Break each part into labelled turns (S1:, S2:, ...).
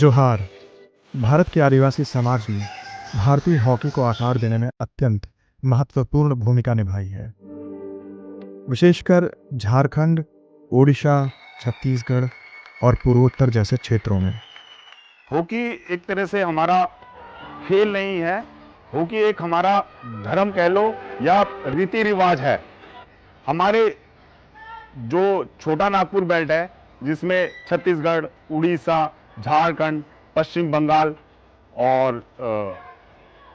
S1: जोहार। भारत के आदिवासी समाज में भारतीय हॉकी को आकार देने में अत्यंत महत्वपूर्ण भूमिका निभाई है। विशेषकर झारखंड, ओडिशा, छत्तीसगढ़ और पूर्वोत्तर जैसे क्षेत्रों में
S2: हॉकी एक तरह से हमारा खेल नहीं है, हॉकी एक हमारा धर्म कह लो या रीति रिवाज है। हमारे जो छोटा नागपुर बेल्ट है जिसमें छत्तीसगढ़, उड़ीसा, झारखंड, पश्चिम बंगाल और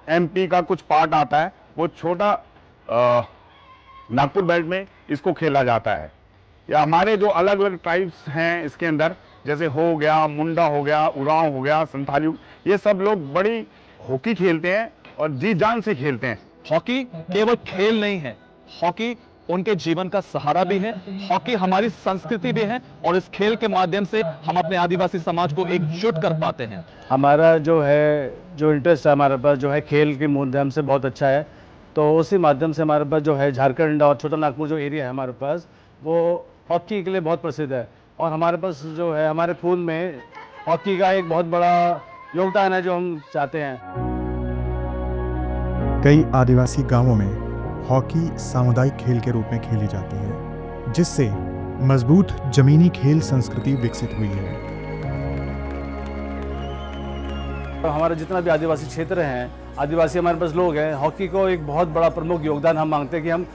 S2: एमपी का कुछ पार्ट आता है, वो छोटा नागपुर बेल्ट में इसको खेला जाता है। या हमारे जो अलग अलग ट्राइब्स हैं इसके अंदर, जैसे हो गया, मुंडा हो गया, उरांव हो गया, संथाली, ये सब लोग बड़ी हॉकी खेलते हैं और जी जान से खेलते हैं।
S3: हॉकी केवल खेल नहीं है, हॉकी उनके जीवन का सहारा भी है, हॉकी हमारी संस्कृति भी है और इस खेल के माध्यम से हम अपने आदिवासी समाज को एकजुट कर पाते हैं।
S4: हमारा जो इंटरेस्ट है हमारे पास जो है खेल के माध्यम से बहुत अच्छा है, तो उसी माध्यम से हमारे पास जो है झारखंड और छोटा नागपुर जो एरिया है हमारे पास, वो हॉकी के लिए बहुत प्रसिद्ध है। और हमारे पास जो है हमारे खून में हॉकी का एक बहुत बड़ा योगदान है जो हम चाहते हैं।
S1: कई आदिवासी गांवों में हॉकी सामुदायिक खेल के रूप में खेली जाती है, जिससे मजबूत जमीनी खेल संस्कृति विकसित हुई है।
S4: तो हमारा जितना भी आदिवासी क्षेत्र हैं, आदिवासी हमारे पास लोग हैं, हॉकी को एक बहुत बड़ा प्रमुख योगदान हम मांगते हैं कि हम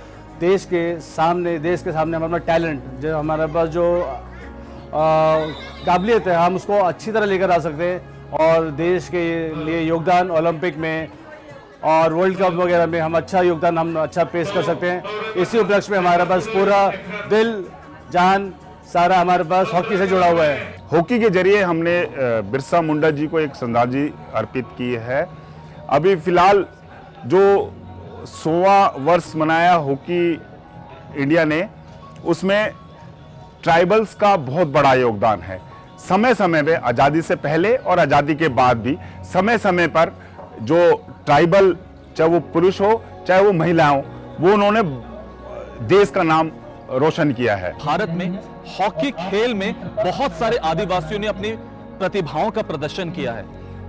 S4: देश के सामने हमारा टैलेंट, जो हमारे पास जो काबिलियत है, हम उसको अच्छी तरह लेकर आ सकते हैं और देश के लिए योगदान ओलंपिक में और वर्ल्ड कप वगैरह में हम अच्छा पेश कर सकते हैं। इसी उपलक्ष्य में हमारे पास पूरा दिल जान सारा हमारे पास हॉकी से जुड़ा हुआ है।
S2: हॉकी के जरिए हमने बिरसा मुंडा जी को एक श्रद्धांजलि अर्पित की है। अभी फिलहाल जो 100वां वर्ष मनाया हॉकी इंडिया ने, उसमें ट्राइबल्स का बहुत बड़ा योगदान है। समय समय पे, आज़ादी से पहले और आज़ादी के बाद भी समय समय पर जो ट्राइबल, चाहे वो पुरुष हो चाहे वो महिला हो, वो उन्होंने देश का नाम रोशन किया है।
S3: भारत में हॉकी खेल में बहुत सारे आदिवासियों ने अपनी प्रतिभाओं का प्रदर्शन किया है।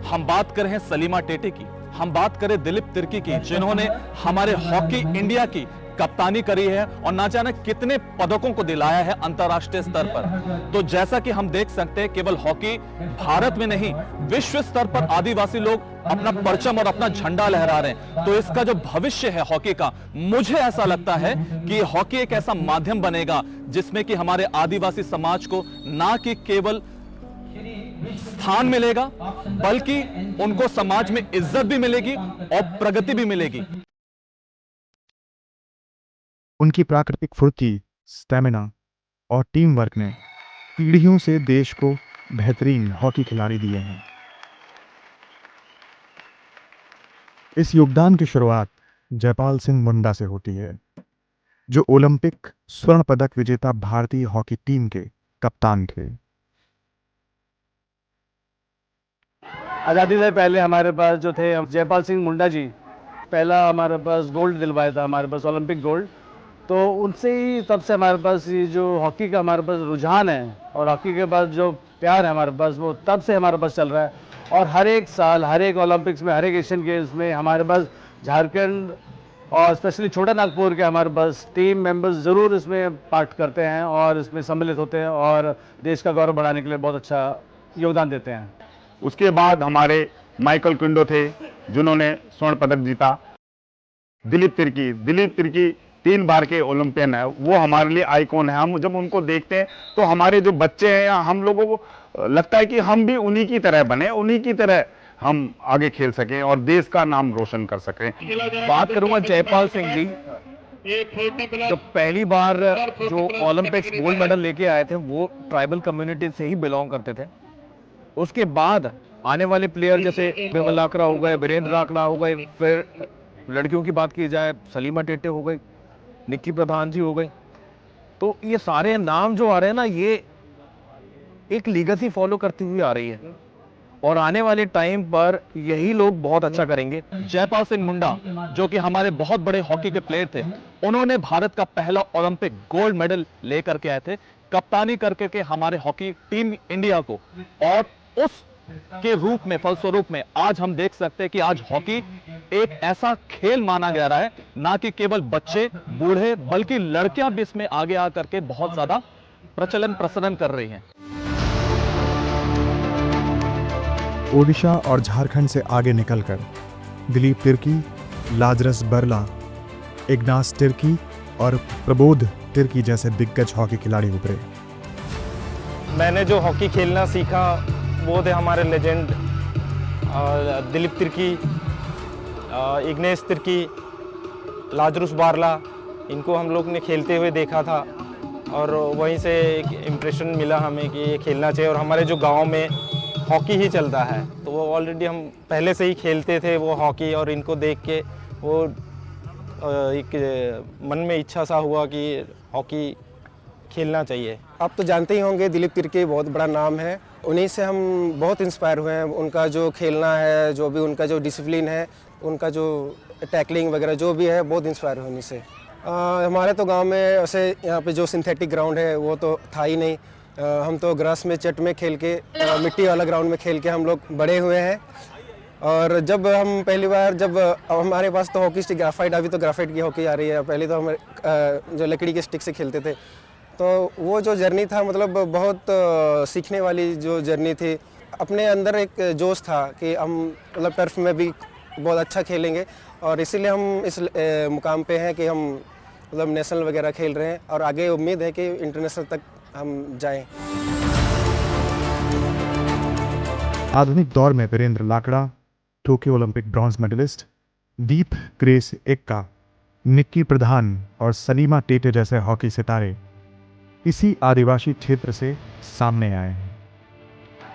S3: हम बात करें सलीमा टेटे की, हम बात करें दिलीप तिर्की की, जिन्होंने हमारे हॉकी इंडिया की कप्तानी करी है और ना जाने कितने पदकों को दिलाया है अंतर्राष्ट्रीय स्तर पर। तो जैसा कि हम देख सकते हैं, केवल हॉकी भारत में नहीं, विश्व स्तर पर आदिवासी लोग अपना परचम और अपना झंडा लहरा रहे हैं। तो इसका जो भविष्य है हॉकी का, मुझे ऐसा लगता है कि हॉकी एक ऐसा माध्यम बनेगा जिसमें कि हमारे आदिवासी समाज को ना कि केवल स्थान मिलेगा, बल्कि उनको समाज में इज्जत भी मिलेगी और प्रगति भी मिलेगी।
S1: उनकी प्राकृतिक फुर्ती, स्टैमिना और टीम वर्क ने पीढ़ियों से देश को बेहतरीन हॉकी खिलाड़ी दिए हैं। इस योगदान की शुरुआत जयपाल सिंह मुंडा से होती है, जो ओलंपिक स्वर्ण पदक विजेता भारतीय हॉकी टीम के कप्तान थे।
S4: आज़ादी से पहले हमारे पास जो थे जयपाल सिंह मुंडा जी, पहला हमारे पास गोल्ड दिलवाया था, हमारे पास ओलंपिक गोल्ड। तो उनसे ही तब से हमारे पास ये जो हॉकी का हमारे पास रुझान है और हॉकी के पास जो प्यार है हमारे पास, वो तब से हमारे पास चल रहा है। और हर एक साल, हर एक ओलंपिक्स में, हर एक एशियन गेम्स में हमारे पास झारखंड और स्पेशली छोटा नागपुर के हमारे पास टीम मेंबर्स ज़रूर इसमें पार्ट करते हैं और इसमें सम्मिलित होते हैं और देश का गौरव बढ़ाने के लिए बहुत अच्छा योगदान देते हैं।
S2: उसके बाद हमारे माइकल किंडो थे, जिन्होंने स्वर्ण पदक जीता। दिलीप तिर्की 3 बार के ओलंपियन है, वो हमारे लिए आइकॉन है। हम जब उनको देखते हैं तो हमारे जो बच्चे हैं या हम लोगों को लगता है कि हम भी उन्हीं की तरह बने, उन्हीं की तरह हम आगे खेल सकें और देश का नाम रोशन कर सकें।
S5: बात करूंगा जयपाल सिंह जी, जो पहली बार जो ओलंपिक्स गोल्ड मेडल लेके आए थे, वो ट्राइबल कम्युनिटी से ही बिलोंग करते थे। उसके बाद आने वाले प्लेयर जैसे बिमल लाकड़ा हो गए, वीरेंद्र लाकड़ा हो गए, फिर लड़कियों की बात की जाए सलीमा टेटे हो गई, निक्की प्रधान जी हो गई। तो ये सारे नाम जो आ रहे हैं ना, ये एक लीगेसी फॉलो करती हुई आ रही है और आने वाले टाइम पर यही लोग बहुत अच्छा करेंगे।
S3: जयपाल सिंह मुंडा, जो कि हमारे बहुत बड़े हॉकी के प्लेयर थे, उन्होंने भारत का पहला ओलंपिक गोल्ड मेडल लेकर के आए थे, कप्तानी करके के हमारे हॉकी टीम इंडिया को, और उस के रूप में, फलस्वरूप में आज हम देख सकते हैं कि आज हॉकी एक ऐसा खेल माना जा रहा है, ना कि केवल बच्चे बूढ़े बल्कि लड़कियां भी इसमें आगे आकर के बहुत ज्यादा प्रचलन कर रही हैं।
S1: ओडिशा और झारखंड से आगे निकलकर दिलीप तिर्की, लाजरस बरला, इग्नास तिर्की और प्रबोध तिर्की जैसे दिग्गज हॉकी खिलाड़ी उभरे।
S5: मैंने जो हॉकी खेलना सीखा वो थे हमारे legend Dilip Tirkey, igneous Tirkey, Lazarus Barla. इनको हम लोग ने खेलते हुए देखा था और वहीं से एक इम्प्रेशन मिला हमें कि ये खेलना चाहिए। और हमारे जो गांव में हॉकी ही चलता है तो वो ऑलरेडी हम पहले से ही खेलते थे वो हॉकी, और इनको देख के वो एक मन में इच्छा सा हुआ कि हॉकी खेलना चाहिए।
S6: आप तो जानते ही होंगे दिलीप तिर्की बहुत बड़ा नाम है, उन्हीं से हम बहुत इंस्पायर हुए हैं। उनका जो खेलना है, जो भी उनका जो डिसिप्लिन है, उनका जो टैकलिंग वगैरह जो भी है, बहुत इंस्पायर हुए उन्हीं से। हमारे तो गांव में ऐसे यहाँ पे जो सिंथेटिक ग्राउंड है वो तो था ही नहीं। हम तो ग्रास में चट में खेल के मिट्टी वाला ग्राउंड में खेल के हम लोग बड़े हुए हैं। और जब हम पहली बार जब हमारे पास तो हॉकी स्टिक ग्राफाइट, अभी तो ग्राफाइट की हॉकी आ रही है, पहले तो हम जो लकड़ी के स्टिक से खेलते थे। तो वो जो जर्नी था मतलब बहुत सीखने वाली जो जर्नी थी। अपने अंदर एक जोश था कि हम मतलब टर्फ में भी बहुत अच्छा खेलेंगे, और इसीलिए हम इस मुकाम पे हैं कि हम मतलब नेशनल वगैरह खेल रहे हैं, और आगे उम्मीद है कि इंटरनेशनल तक हम जाएं।
S1: आधुनिक दौर में Virendra Lakra, Tokyo Olympic bronze medallist, Deep Grace Ekka, Nikki Pradhan और सलीमा टेटे जैसे हॉकी सितारे इसी आदिवासी क्षेत्र से सामने आए हैं।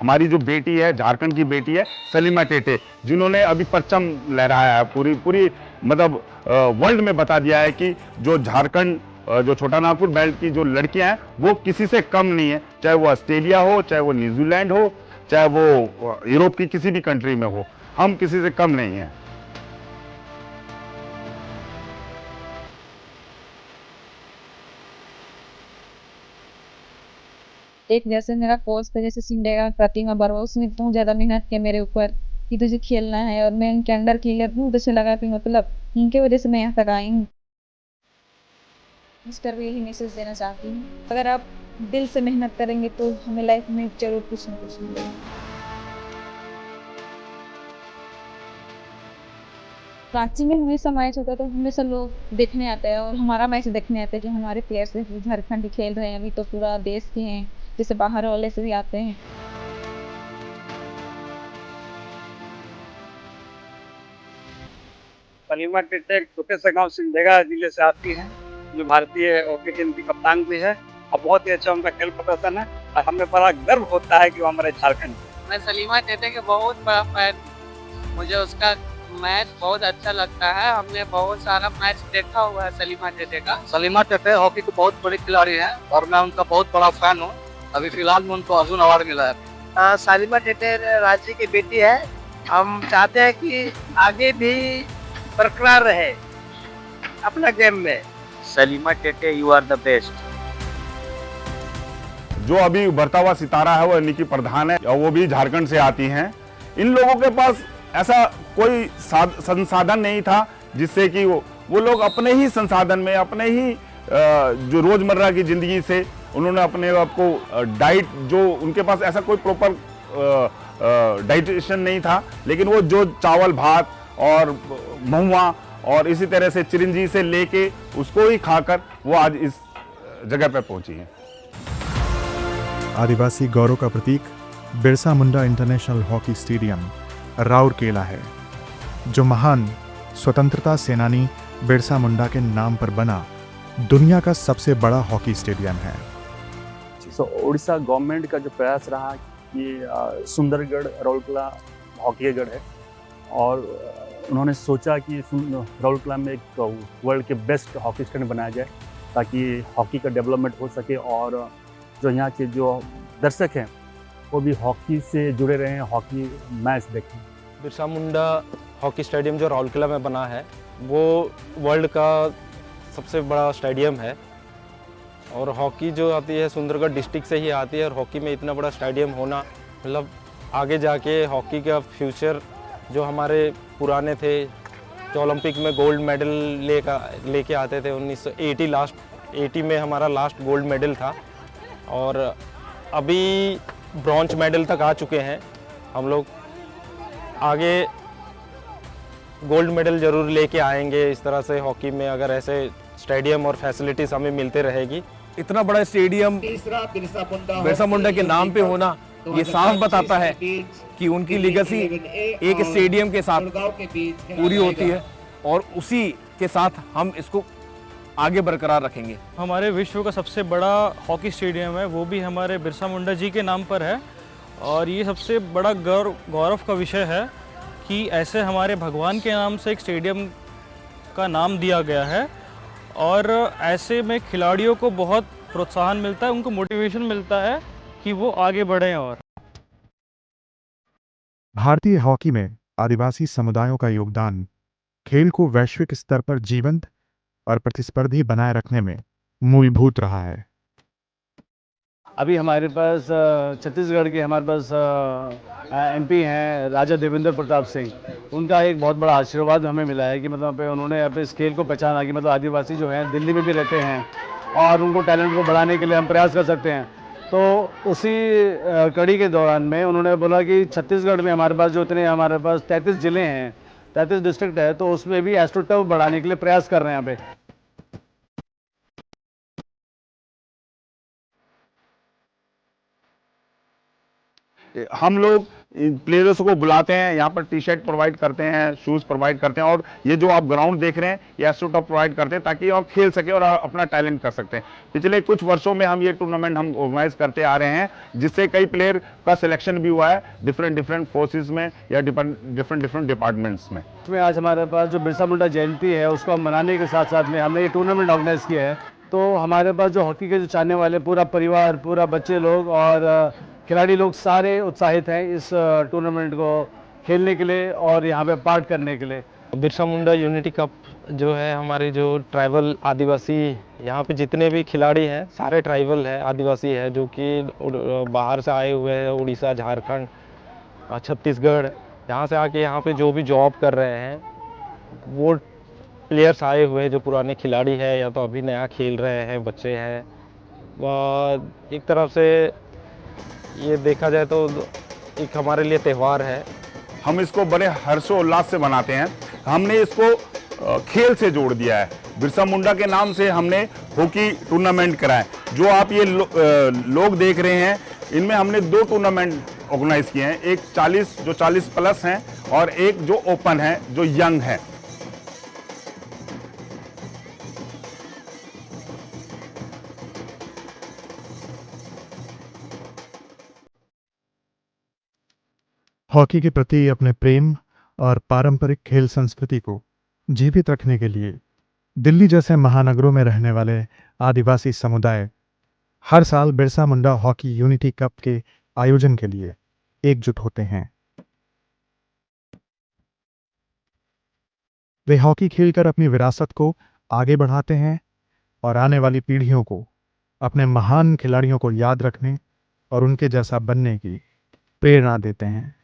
S2: हमारी जो बेटी है, झारखंड की बेटी है सलीमा टेटे, जिन्होंने अभी परचम लहराया है, पूरी मतलब वर्ल्ड में बता दिया है कि जो झारखंड जो छोटा नागपुर बेल्ट की जो लड़कियां हैं वो किसी से कम नहीं है, चाहे वो ऑस्ट्रेलिया हो, चाहे वो न्यूजीलैंड हो, चाहे वो यूरोप की किसी भी कंट्री में हो, हम किसी से कम नहीं हैं।
S7: एक जैसे मेरा कोच था, जैसे सिंडेगा प्रतिमा बरवा, उसने इतना ज्यादा मेहनत किया मेरे ऊपर कि तुझे खेलना है, और मैं उनके अंडर खेली, बहुत अच्छा लगा कि मतलब उनके वजह से मैं यहाँ तक आई हूँ। इस पर भी यही मैसेज देना चाहती हूँ, अगर आप दिल से मेहनत करेंगे तो हमें लाइफ में जरूर कुछ न कुछ मिलेगा। रांची में हमेशा मैच होता है तो हमेशा लोग देखने आते हैं, और हमारा मैच देखने आते हैं जो हमारे प्लेयर्स झारखंड खेल रहे हैं। अभी तो पूरा देश के हैं, जैसे बाहर वाले से भी आते हैं।
S4: सलीमा टेटे एक छोटे से गांव सिंडेगा जिले से आती है, जो भारतीय हॉकी टीम की कप्तान भी है, और बहुत ही अच्छा उनका खेल प्रदर्शन है, और हमें बड़ा गर्व होता है कि वो हमारे झारखंड।
S8: मैं सलीमा टेटे के बहुत बड़ा फैन, मुझे उसका मैच बहुत अच्छा लगता है। हमने बहुत सारा मैच देखा हुआ है सलीमा टेटे का।
S4: सलीमा टेटे हॉकी के बहुत बड़े खिलाड़ी हैं, और मैं उनका बहुत बड़ा फैन हूँ। अभी फिलहाल में उनको अर्जुन अवार्ड मिला है।
S8: सलीमा टेटे रांची की बेटी है, हम चाहते हैं कि आगे भी बरकरार रहे अपना गेम में।
S9: Salima Tete, you are the best.
S2: जो अभी उभरता हुआ सितारा है वो निक्की प्रधान है, और वो भी झारखंड से आती हैं। इन लोगों के पास ऐसा कोई संसाधन नहीं था जिससे कि वो लोग अपने ही संसाधन में, अपने ही जो रोजमर्रा की जिंदगी से उन्होंने अपने आपको डाइट, जो उनके पास ऐसा कोई प्रॉपर डाइटेशन नहीं था, लेकिन वो जो चावल भात और महुआ और इसी तरह से चिरंजी से लेके उसको ही खाकर वो आज इस जगह पे पहुंची है।
S1: आदिवासी गौरव का प्रतीक Birsa Munda international hockey stadium Rourkela है, जो महान स्वतंत्रता सेनानी बिरसा मुंडा के नाम पर बना दुनिया का सबसे बड़ा हॉकी स्टेडियम है।
S10: उड़ीसा गवर्नमेंट का जो प्रयास रहा कि सुंदरगढ़ राउरकेला हॉकी गढ़ है, और उन्होंने सोचा कि राउरकेला में एक वर्ल्ड के बेस्ट हॉकी स्टेडियम बनाया जाए ताकि हॉकी का डेवलपमेंट हो सके, और जो यहाँ के जो दर्शक हैं वो भी हॉकी से जुड़े रहें, हॉकी मैच देखें।
S5: बिरसा मुंडा हॉकी स्टेडियम जो राउरकेला में बना है वो वर्ल्ड का सबसे बड़ा स्टेडियम है, और हॉकी जो आती है सुंदरगढ़ डिस्ट्रिक्ट से ही आती है, और हॉकी में इतना बड़ा स्टेडियम होना मतलब
S11: आगे जाके हॉकी का फ्यूचर जो हमारे पुराने थे जो ओलंपिक में गोल्ड मेडल लेके आते थे 1980 में हमारा लास्ट गोल्ड मेडल था और अभी ब्रॉन्ज मेडल तक आ चुके हैं हम लोग। आगे गोल्ड मेडल ज़रूर लेके आएंगे इस तरह से हॉकी में, अगर ऐसे स्टेडियम और फैसिलिटीज़ हमें मिलते रहेगी।
S5: इतना बड़ा स्टेडियम बिरसा मुंडा के नाम पे होना ये साफ बताता है कि उनकी लीगेसी एक स्टेडियम के साथ पूरी होती है और उसी के साथ हम इसको आगे बरकरार रखेंगे।
S12: हमारे विश्व का सबसे बड़ा हॉकी स्टेडियम है, वो भी हमारे बिरसा मुंडा जी के नाम पर है और ये सबसे बड़ा गौरव का विषय है कि ऐसे हमारे भगवान के नाम से एक स्टेडियम का नाम दिया गया है और ऐसे में खिलाड़ियों को बहुत प्रोत्साहन मिलता है, उनको मोटिवेशन मिलता है कि वो आगे बढ़ें। और
S1: भारतीय हॉकी में आदिवासी समुदायों का योगदान खेल को वैश्विक स्तर पर जीवंत और प्रतिस्पर्धी बनाए रखने में मूलभूत रहा है।
S4: अभी हमारे पास छत्तीसगढ़ के हमारे पास एमपी हैं राजा देवेंद्र प्रताप सिंह, उनका एक बहुत बड़ा आशीर्वाद हमें मिला है कि मतलब उन्होंने अपने इस खेल को पहचाना कि मतलब आदिवासी जो हैं दिल्ली में भी रहते हैं और उनको टैलेंट को बढ़ाने के लिए हम प्रयास कर सकते हैं। तो उसी कड़ी के दौरान में उन्होंने बोला कि छत्तीसगढ़ में हमारे पास जो इतने हमारे पास 33 ज़िले हैं, 33 डिस्ट्रिक्ट है, तो उसमें भी एस्ट्रोटर्फ बढ़ाने के लिए प्रयास कर रहे हैं यहाँ पे।
S2: हम लोग प्लेयर्स को बुलाते हैं, यहाँ पर टी शर्ट प्रोवाइड करते हैं, शूज़ प्रोवाइड करते हैं और ये जो आप ग्राउंड देख रहे हैं ये एस्ट्रोटर्फ प्रोवाइड करते हैं ताकि आप खेल सके और अपना टैलेंट कर सकते हैं। पिछले कुछ वर्षों में हम ये टूर्नामेंट हम ऑर्गेनाइज करते आ रहे हैं जिससे कई प्लेयर का सिलेक्शन भी हुआ है डिफरेंट फोर्सेज में या डिफरेंट डिपार्टमेंट्स में।
S4: इसमें आज हमारे पास जो बिरसा मुंडा जयंती है उसको हम मनाने के साथ साथ में हमने ये टूर्नामेंट ऑर्गेनाइज किया है। तो हमारे पास जो हॉकी के जो चाहने वाले पूरा परिवार, पूरा बच्चे लोग और खिलाड़ी लोग सारे उत्साहित हैं इस टूर्नामेंट को खेलने के लिए और यहाँ पे पार्ट करने के लिए।
S11: बिरसा मुंडा यूनिटी कप जो है हमारे जो ट्राइबल आदिवासी यहाँ पे जितने भी खिलाड़ी हैं सारे ट्राइबल है, आदिवासी है जो कि बाहर से आए हुए हैं, उड़ीसा, झारखंड, छत्तीसगढ़, यहाँ से आके यहाँ पे जो भी जॉब कर रहे हैं वो प्लेयर्स आए हुए हैं जो पुराने खिलाड़ी हैं या तो अभी नया खेल रहे हैं बच्चे हैं। एक तरफ से ये देखा जाए तो एक हमारे लिए त्यौहार है।
S2: हम इसको बड़े हर्षोल्लास से मनाते हैं। हमने इसको खेल से जोड़ दिया है। बिरसा मुंडा के नाम से हमने हॉकी टूर्नामेंट कराए। जो आप ये लोग देख रहे हैं इनमें हमने 2 टूर्नामेंट ऑर्गेनाइज किए हैं, एक 40 प्लस हैं और एक जो ओपन है जो यंग है।
S1: हॉकी के प्रति अपने प्रेम और पारंपरिक खेल संस्कृति को जीवित रखने के लिए दिल्ली जैसे महानगरों में रहने वाले आदिवासी समुदाय हर साल Birsa Munda hockey unity cup के आयोजन के लिए एकजुट होते हैं। वे हॉकी खेलकर अपनी विरासत को आगे बढ़ाते हैं और आने वाली पीढ़ियों को अपने महान खिलाड़ियों को याद रखने और उनके जैसा बनने की प्रेरणा देते हैं।